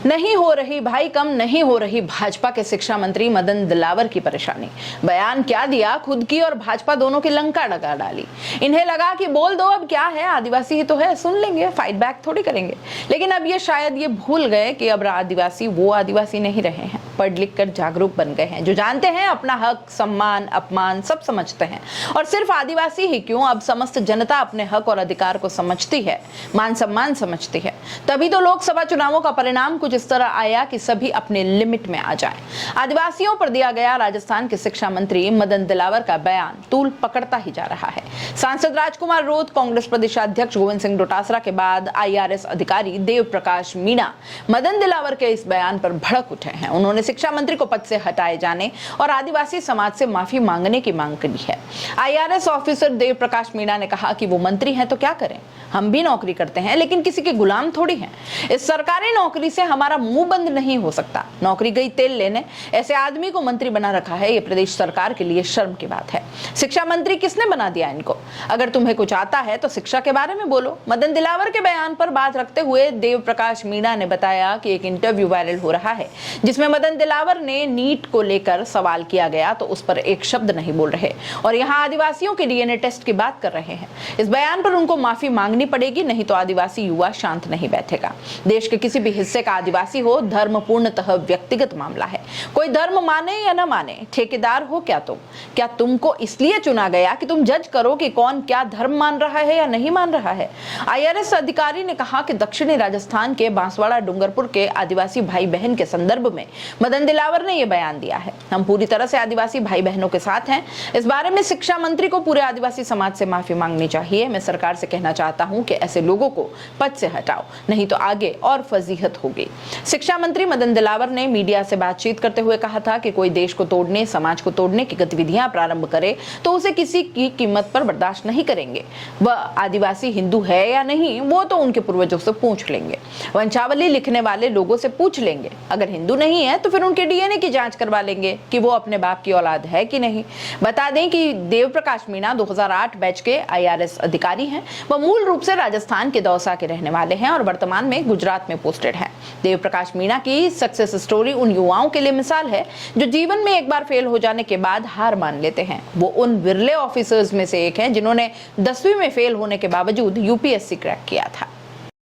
नहीं हो रही भाई कम नहीं हो रही भाजपा के शिक्षा मंत्री मदन दिलावर की परेशानी। बयान क्या दिया, खुद की और भाजपा दोनों की लंका लगा डाली। इन्हें लगा कि बोल दो, अब क्या है, आदिवासी ही तो है, सुन लेंगे, फाइट बैक थोड़ी करेंगे। लेकिन अब ये शायद ये भूल गए कि अब आदिवासी वो आदिवासी नहीं रहे हैं, पढ़ लिख कर जागरूक बन गए हैं, जो जानते हैं अपना हक, सम्मान, अपमान सब समझते हैं। और सिर्फ आदिवासी ही क्यों, अब समस्त जनता अपने हक और अधिकार को समझती है, मान सम्मान समझती है। तभी तो लोकसभा चुनावों का परिणाम कुछ इस तरह आया कि सभी अपने लिमिट में आ जाएं। आदिवासियों पर दिया गया राजस्थान के शिक्षा मंत्री मदन दिलावर का बयान तूल पकड़ता ही जा रहा है। सांसद राजकुमार रोत, कांग्रेस प्रदेशाध्यक्ष गोविंद सिंह डोटासरा के बाद IRS अधिकारी देव प्रकाश मीणा मदन दिलावर के इस बयान पर भड़क उठे हैं। उन्होंने शिक्षा मंत्री को पद से हटाए जाने और आदिवासी समाज से माफी मांगने की मांग की है। IRS ऑफिसर देव प्रकाश मीणा ने कहा कि वो मंत्री हैं तो क्या करें, हम भी नौकरी करते हैं लेकिन किसी के गुलाम थोड़ी हैं। इस सरकारी नौकरी से हमारा मुंह बंद नहीं हो सकता। नौकरी गई तेल लेने, ऐसे आदमी को मंत्री बना रखा है, ये प्रदेश सरकार के लिए शर्म की बात है। शिक्षा मंत्री किसने बना दिया इनको? अगर तुम्हें कुछ आता है तो शिक्षा के बारे में बोलो। मदन दिलावर के बयान पर बात रखते हुए देव प्रकाश मीणा ने बताया कि एक इंटरव्यू वायरल हो रहा है जिसमें मदन दिलावर ने नीट को लेकर सवाल किया गया तो उस पर एक शब्द नहीं बोल रहे और यहाँ आदिवासियों के DNA टेस्ट की बात कर रहे हैं। इस बयान पर उनको माफी मांगनी पड़ेगी, नहीं तो आदिवासी युवा शांत नहीं बैठेगा। देश के किसी भी हिस्से का आदिवासी हो, धर्म पूर्णतः व्यक्तिगत मामला है। कोई धर्म माने या न माने, ठेकेदार हो क्या तुमको इसलिए चुना गया कि तुम जज करो कि कौन क्या धर्म मान रहा है या नहीं मान रहा है? IRS अधिकारी ने कहा कि दक्षिणी राजस्थान के बांसवाड़ा डूंगरपुर के आदिवासी भाई बहन के संदर्भ में मदन दिलावर ने यह बयान दिया है। हम पूरी तरह से आदिवासी भाई बहनों के साथ हैं। इस बारे में शिक्षा मंत्री को पूरे आदिवासी समाज से माफी मांगनी चाहिए। मैं सरकार से कहना चाहता हूं कि ऐसे लोगों को पद से हटाओ, नहीं तो आगे और फजीहत होगी। शिक्षा मंत्री मदन दिलावर ने मीडिया से बातचीत करते हुए कहा था कि कोई देश को तोड़ने, समाज को तोड़ने की गतिविधियां प्रारंभ करे तो उसे किसी की कीमत पर बर्दाश्त नहीं करेंगे। वह आदिवासी हिंदू है या नहीं वो तो उनके पूर्वजों से पूछ लेंगे, वंशावली लिखने वाले लोगों से पूछ लेंगे। अगर हिंदू नहीं है तो फिर उनके DNA की जांच करवा लेंगे कि वो अपने बाप की औलाद है कि नहीं। बता दें कि देव प्रकाश मीणा 2008 बैच के IRS अधिकारी हैं। वह मूल रूप से राजस्थान के दौसा के रहने वाले हैं और वर्तमान में गुजरात में पोस्टेड हैं। देव प्रकाश मीणा की सक्सेस स्टोरी उन युवाओं के लिए मिसाल है जो जीवन में एक बार फेल हो जाने के बाद हार मान लेते हैं। वो उन विरले ऑफिसर्स में से एक हैं जिन्होंने 10वीं में फेल होने के बावजूद UPSC क्रैक किया था।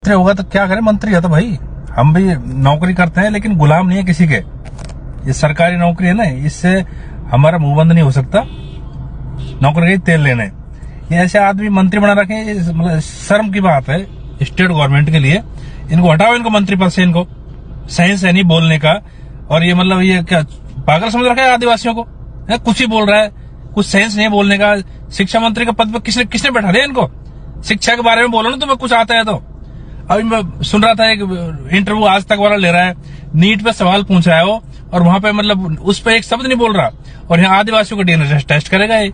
होगा तो क्या करें, मंत्री है तो भाई हम भी नौकरी करते हैं लेकिन गुलाम नहीं है किसी के। ये सरकारी नौकरी है ना, इससे हमारा मुंह बंद नहीं हो सकता। नौकरी गई तेल लेने, ये ऐसे आदमी मंत्री बना रखे, मतलब शर्म की बात है स्टेट गवर्नमेंट के लिए। इनको हटाओ, इनको मंत्री पद से, इनको सही से नहीं बोलने का। और ये मतलब ये क्या पागल समझ रखा है आदिवासियों को? कुछ ही बोल रहा है, कुछ सेंस नहीं बोलने का। शिक्षा मंत्री के पद पर किसने बैठा दिया इनको? शिक्षा के बारे में बोलो ना, तुम्हें कुछ आता है तो। अभी मैं सुन रहा था एक इंटरव्यू आज तक वाला ले रहा है, नीट पे सवाल पूछ रहा है वो, और वहां पे मतलब उस पे एक शब्द नहीं बोल रहा, और यहाँ आदिवासियों का DNA टेस्ट करेगा ये।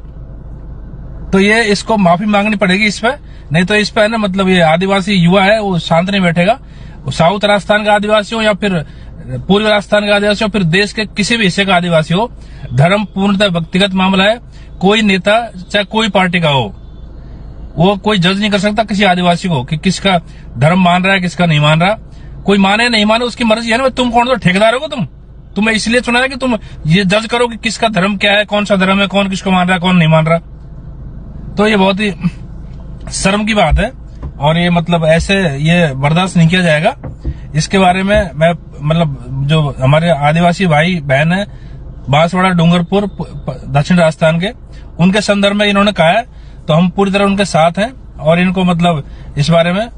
तो ये इसको माफी मांगनी पड़ेगी इस पे, नहीं तो इस पे है ना, मतलब ये आदिवासी युवा है वो शांत नहीं बैठेगा। साउथ राजस्थान का आदिवासी हो या फिर पूर्वी राजस्थान का आदिवासी हो, फिर देश के किसी भी हिस्से का आदिवासी हो, धर्म पूर्णतः व्यक्तिगत मामला है। कोई नेता चाहे कोई पार्टी का हो, वो कोई जज नहीं कर सकता किसी आदिवासी को कि किसका धर्म मान रहा है, किसका नहीं मान रहा। कोई माने नहीं माने उसकी मर्जी है ना। तुम कौन, तो ठेकेदार हो तुम्हें इसलिए चुना है कि तुम ये जज करो कि किसका धर्म क्या है, कौन सा धर्म है, कौन किसको मान रहा है, कौन नहीं मान रहा। तो ये बहुत ही शर्म की बात है और ये मतलब ऐसे ये बर्दाश्त नहीं किया जाएगा। इसके बारे में मैं मतलब जो हमारे आदिवासी भाई बहन है बांसवाड़ा डूंगरपुर दक्षिण राजस्थान के, उनके संदर्भ में इन्होंने कहा है, तो हम पूरी तरह उनके साथ हैं और इनको मतलब इस बारे में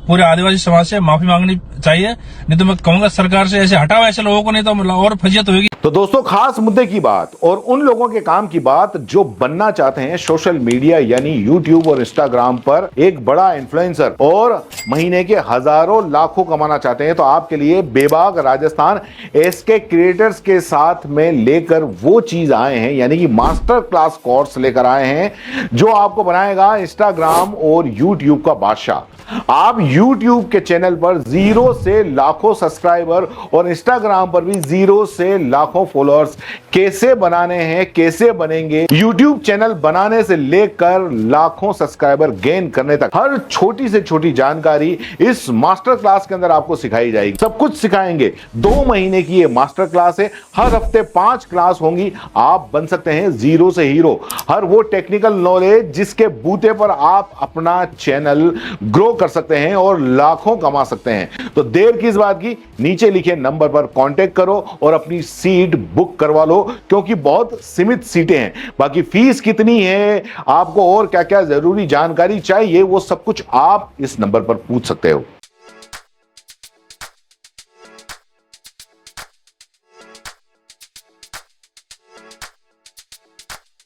पूरे आदिवासी समाज से माफी मांगनी चाहिए। नहीं तो मैं कहूंगा सरकार से ऐसे हटाओ ऐसे लोगों को, नहीं तो मतलब और फजीयत होगी। तो दोस्तों, खास मुद्दे की बात और उन लोगों के काम की बात जो बनना चाहते हैं सोशल मीडिया यानी यूट्यूब और इंस्टाग्राम पर एक बड़ा इन्फ्लुएंसर और महीने के हजारों लाखों कमाना चाहते हैं, तो आपके लिए बेबाक राजस्थान SK क्रिएटर्स के साथ में लेकर वो चीज आए हैं, यानी कि मास्टर क्लास कोर्स लेकर आए हैं जो आपको बनाएगा इंस्टाग्राम और यूट्यूब का बादशाह। आप YouTube के चैनल पर 0 से लाखों सब्सक्राइबर और Instagram पर भी 0 से लाखों फॉलोअर्स कैसे बनाने हैं, कैसे बनेंगे, YouTube चैनल बनाने से लेकर लाखों सब्सक्राइबर गेन करने तक हर छोटी से छोटी जानकारी इस मास्टर क्लास के अंदर आपको सिखाई जाएगी। सब कुछ सिखाएंगे। 2 महीने की ये मास्टर क्लास है। हर हफ्ते 5 क्लास होंगी। आप बन सकते हैं 0 से हीरो। हर वो टेक्निकल नॉलेज जिसके बूते पर आप अपना चैनल ग्रो कर सकते हैं और लाखों कमा सकते हैं। तो देर किस बात की, नीचे लिखे नंबर पर कांटेक्ट करो और अपनी सीट बुक करवा लो, क्योंकि बहुत सीमित सीटें हैं। बाकी फीस कितनी है, आपको और क्या क्या जरूरी जानकारी चाहिए, वो सब कुछ आप इस नंबर पर पूछ सकते हो।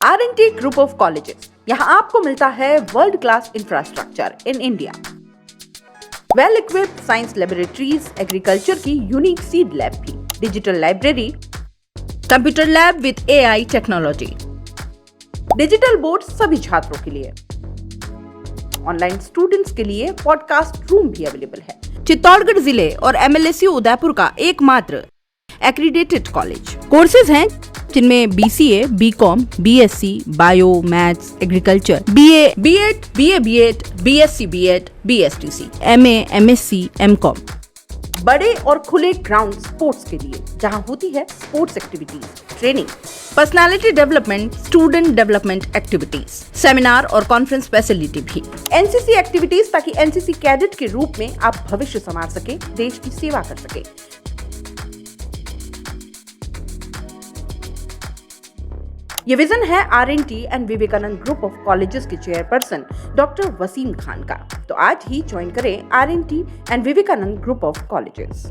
R&T ग्रुप ऑफ कॉलेजेस, यहां आपको मिलता है world class infrastructure in India, well equipped science laboratories, agriculture की यूनिक सीड लैब भी, digital library, computer lab with AI technology, digital board सभी छात्रों के लिए, ऑनलाइन स्टूडेंट्स के लिए पॉडकास्ट रूम भी अवेलेबल है। चित्तौड़गढ़ जिले और MLSU उदयपुर का एकमात्र एक्रीडेटेड कॉलेज। कोर्सेज हैं जिनमें BCA, BCom, BSc, bio, maths, agriculture, BA, B.Ed, BA, B.Ed, BSc, B.Ed, BSTC, MA, MSc, MCom। बड़े और खुले ग्राउंड स्पोर्ट्स के लिए, जहां होती है sports activities, training, personality development, student development activities, seminar और कॉन्फ्रेंस फैसिलिटी भी, NCC एक्टिविटीज, ताकि NCC कैडेट के रूप में आप भविष्य संवार सके, देश की सेवा कर सके। ये विजन है R&T and Vivekanand group of colleges के चेयरपर्सन डॉक्टर वसीम खान का। तो आज ही ज्वाइन करें R&T and Vivekanand group of colleges.